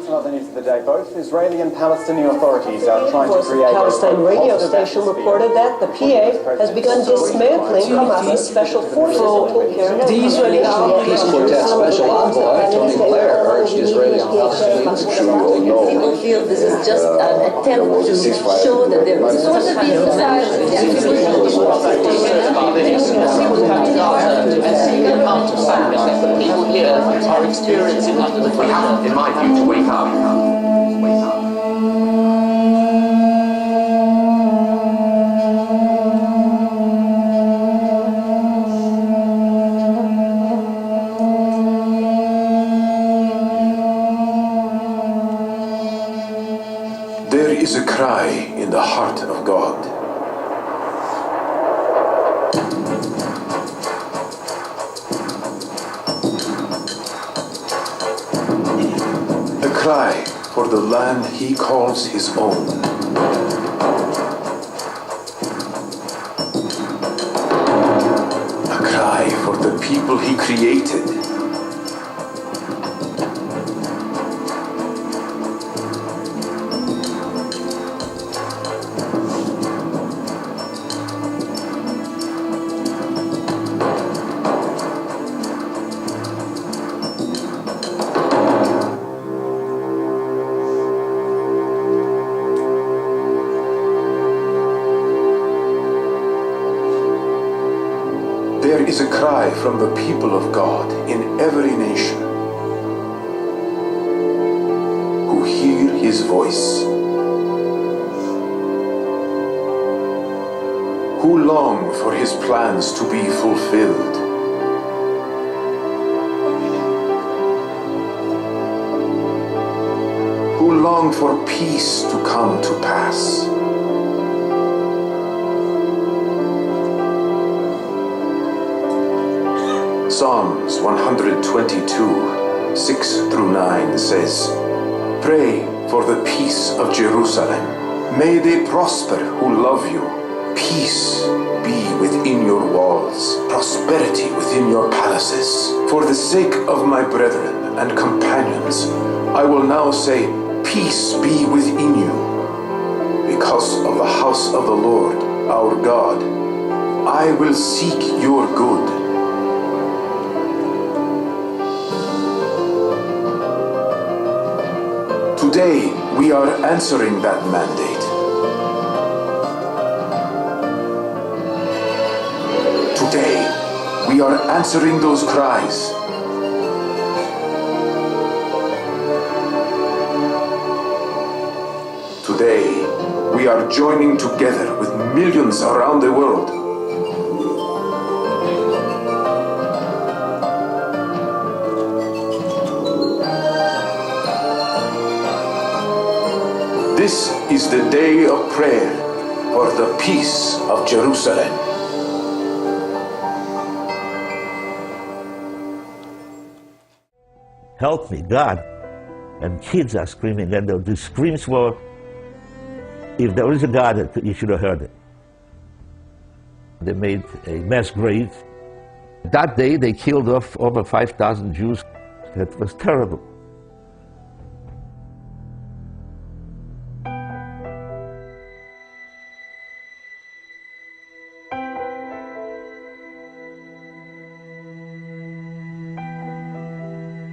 Other news of the day, both Israeli and Palestinian authorities are trying to create Palestine radio station reported that the PA has begun dismantling Hamas's special forces until The Israeli Peace Quartet Special Envoy, Tony Blair, urged Israeli and Palestinians to People feel this is just an attempt to show that there is sort of peace society. People here are experiencing under the pressure, in my view, to wake up. There is a cry in the heart of God. A cry for the land he calls his own. A cry for the people he created. There is a cry from the people of God in every nation who hear his voice, who long for his plans to be fulfilled. Who long for peace to come to pass. Psalms 122, 6 through 9 says, "Pray for the peace of Jerusalem. May they prosper who love you. Peace be within your walls, prosperity within your palaces. For the sake of my brethren and companions, I will now say, peace be within you. Because of the house of the Lord, our God, I will seek your good. Today, we are answering that mandate. Today, we are answering those cries. Today, we are joining together with millions around the world. This is the day of prayer for the peace of Jerusalem. Help me, God. And kids are screaming, and the screams were, if there is a God, you should have heard it. They made a mass grave. That day, they killed off over 5,000 Jews. That was terrible.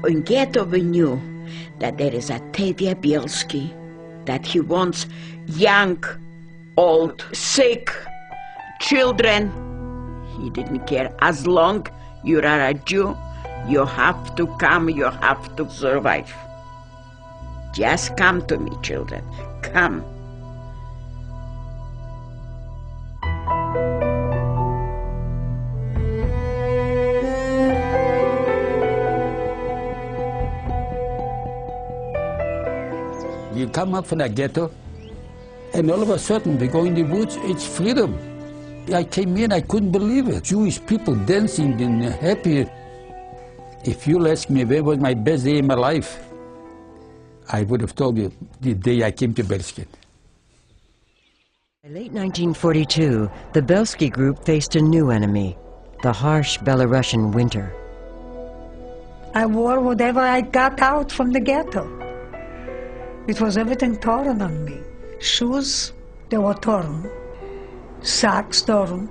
In ghetto we knew that there is a Teddy Bielski, that he wants young, old, sick, children. He didn't care. As long you are a Jew, you have to come, you have to survive. Just come to me, children, come. you come out from that ghetto, and all of a sudden we go in the woods, it's freedom. I came in, I couldn't believe it. Jewish people dancing and happy. If you'll ask me where was my best day in my life, I would have told you the day I came to Bielski. By late 1942, the Bielski group faced a new enemy, the harsh Belarusian winter. I wore whatever I got out from the ghetto. It was everything torn on me. Shoes, they were torn. Socks torn.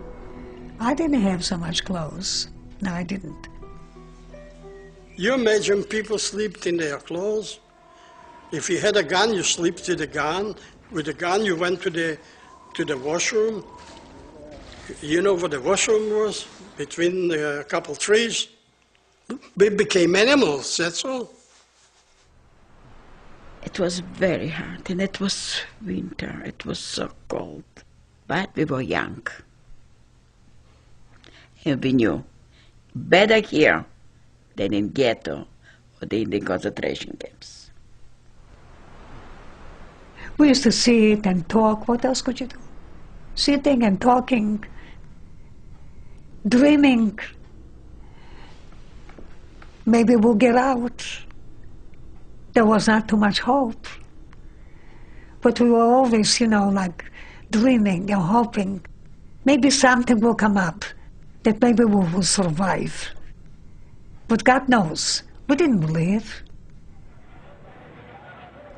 I didn't have so much clothes. No, I didn't. You imagine people slept in their clothes. If you had a gun, you slept with the gun. With the gun, you went to the washroom. You know what the washroom was? Between a couple trees. We became animals, that's all. It was very hard, and it was winter. It was so cold. But we were young. And we knew, better here than in ghetto or in the concentration camps. We used to sit and talk. What else could you do? Sitting and talking, dreaming. Maybe we'll get out. There was not too much hope. But we were always, like dreaming and hoping. Maybe something will come up, that maybe we will survive. But God knows, we didn't believe.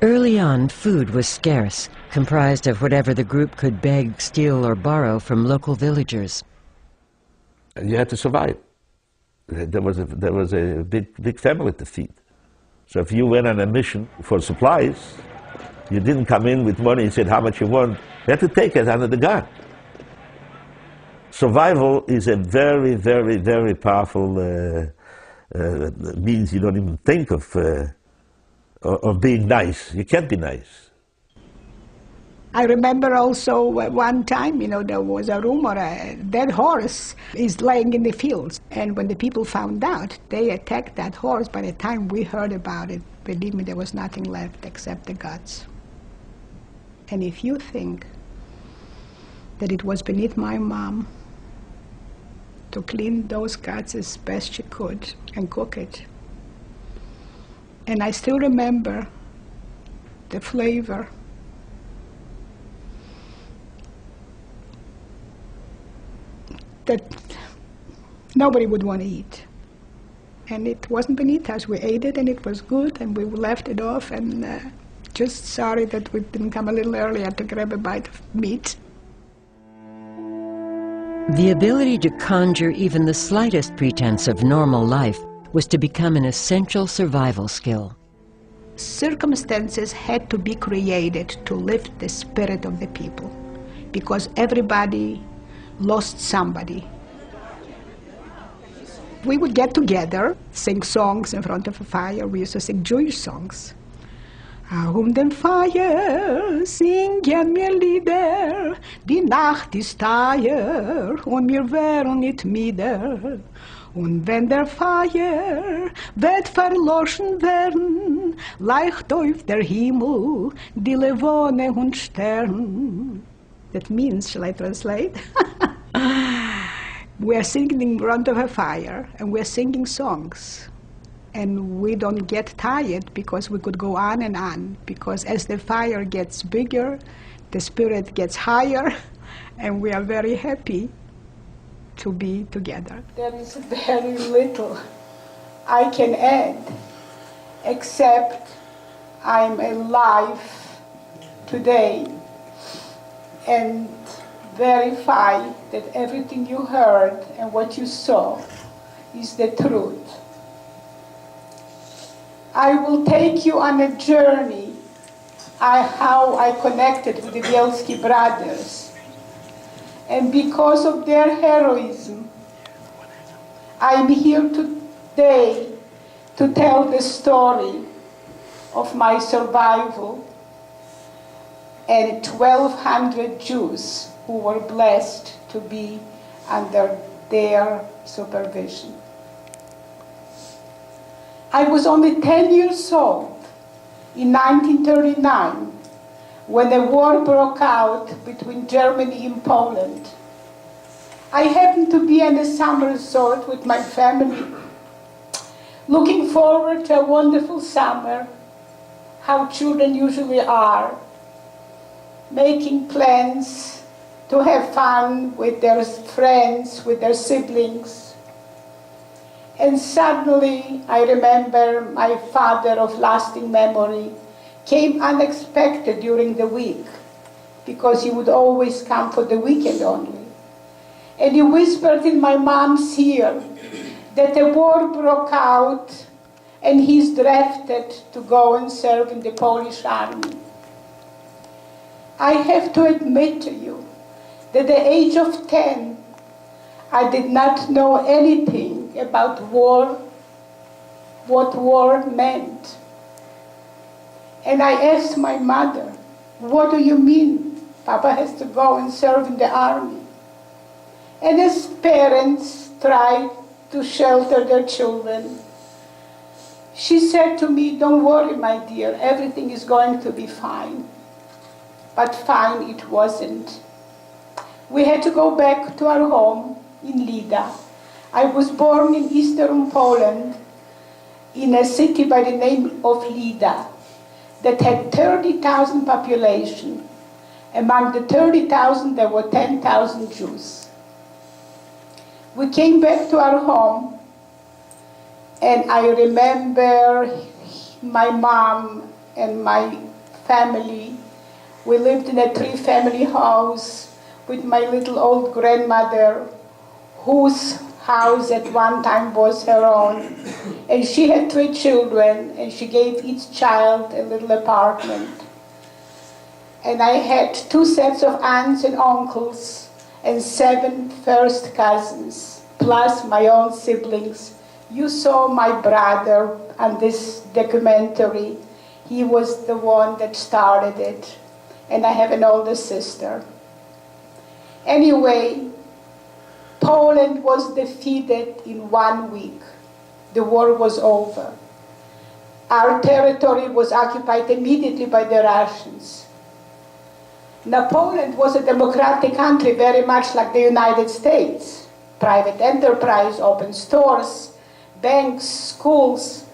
Early on, food was scarce, comprised of whatever the group could beg, steal, or borrow from local villagers. You had to survive. There was a big family to feed. So if you went on a mission for supplies, you didn't come in with money and said how much you want. You had to take it under the gun. Survival is a very, very, very powerful means. You don't even think of being nice. You can't be nice. I remember also one time, there was a rumor a dead horse is laying in the fields. And when the people found out, they attacked that horse. By the time we heard about it, believe me, there was nothing left except the guts. And if you think that it was beneath my mom to clean those guts as best she could and cook it, and I still remember the flavor. That nobody would want to eat. And it wasn't beneath us. We ate it and it was good and we left it off and just sorry that we didn't come a little earlier to grab a bite of meat. The ability to conjure even the slightest pretense of normal life was to become an essential survival skill. Circumstances had to be created to lift the spirit of the people because everybody lost somebody. We would get together, sing songs in front of a fire. We used to sing Jewish songs. Den Feuer singen wir Lieder, die Nacht ist teuer und wir wären nicht müde. Und wenn der Feuer wird verloschen werden, leicht auf der Himmel die Levone und Stern. That means, shall I translate? We are singing in front of a fire, and we are singing songs. And we don't get tired because we could go on and on. Because as the fire gets bigger, the spirit gets higher, and we are very happy to be together. There is very little I can add, except I'm alive today and verify that everything you heard and what you saw is the truth. I will take you on a journey how I connected with the Bielski brothers. And because of their heroism, I'm here today to tell the story of my survival and 1,200 Jews who were blessed to be under their supervision. I was only 10 years old in 1939, when the war broke out between Germany and Poland. I happened to be in a summer resort with my family, looking forward to a wonderful summer, how children usually are, making plans to have fun with their friends, with their siblings. And suddenly, I remember my father of lasting memory came unexpected during the week, because he would always come for the weekend only. And he whispered in my mom's ear that the war broke out and he's drafted to go and serve in the Polish army. I have to admit to you that at the age of 10, I did not know anything about war, what war meant. And I asked my mother, what do you mean Papa has to go and serve in the army? And as parents try to shelter their children, she said to me, don't worry, my dear, everything is going to be fine. But fine it wasn't. We had to go back to our home in Lida. I was born in eastern Poland, in a city by the name of Lida, that had 30,000 population. Among the 30,000, there were 10,000 Jews. We came back to our home, and I remember my mom and my family. We lived in a 3-family house with my little old grandmother, whose house at one time was her own. And she had 3 children, and she gave each child a little apartment. And I had 2 sets of aunts and uncles, and 7 first cousins, plus my own siblings. You saw my brother on this documentary. He was the one that started it. And I have an older sister. Anyway, Poland was defeated in 1 week. The war was over. Our territory was occupied immediately by the Russians. Now, Poland was a democratic country, very much like the United States. Private enterprise, open stores, banks, schools.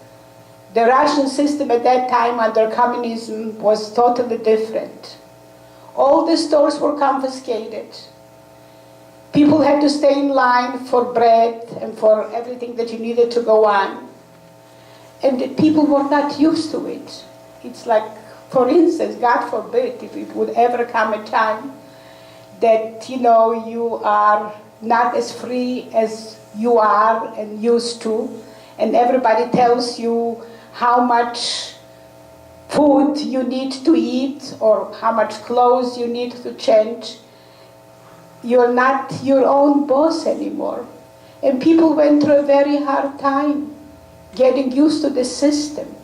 The Russian system at that time under communism was totally different. All the stores were confiscated. People had to stay in line for bread and for everything that you needed to go on. And the people were not used to it. It's like, for instance, God forbid, if it would ever come a time that, you are not as free as you are and used to, and everybody tells you how much food you need to eat or how much clothes you need to change. You're not your own boss anymore. And people went through a very hard time getting used to the system.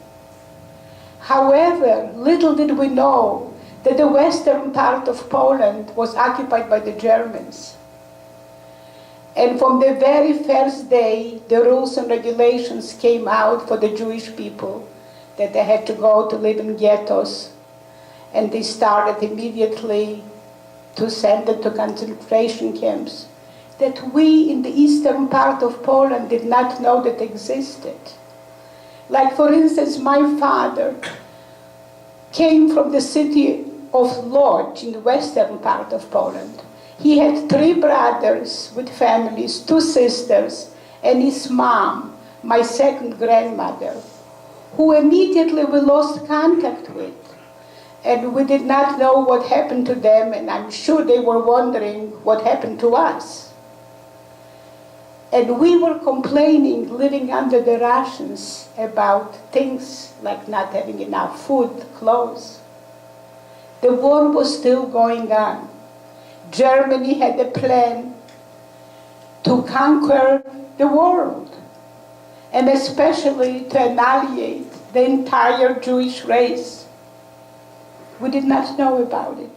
However, little did we know that the western part of Poland was occupied by the Germans. And from the very first day, the rules and regulations came out for the Jewish people, that they had to go to live in ghettos. And they started immediately to send them to concentration camps that we in the eastern part of Poland did not know that existed. Like, for instance, my father came from the city of Lodz in the western part of Poland. He had 3 brothers with families, 2 sisters, and his mom, my second grandmother, who immediately we lost contact with. And we did not know what happened to them, and I'm sure they were wondering what happened to us. And we were complaining, living under the Russians, about things like not having enough food, clothes. The war was still going on. Germany had a plan to conquer the world, and especially to annihilate the entire Jewish race. We did not know about it.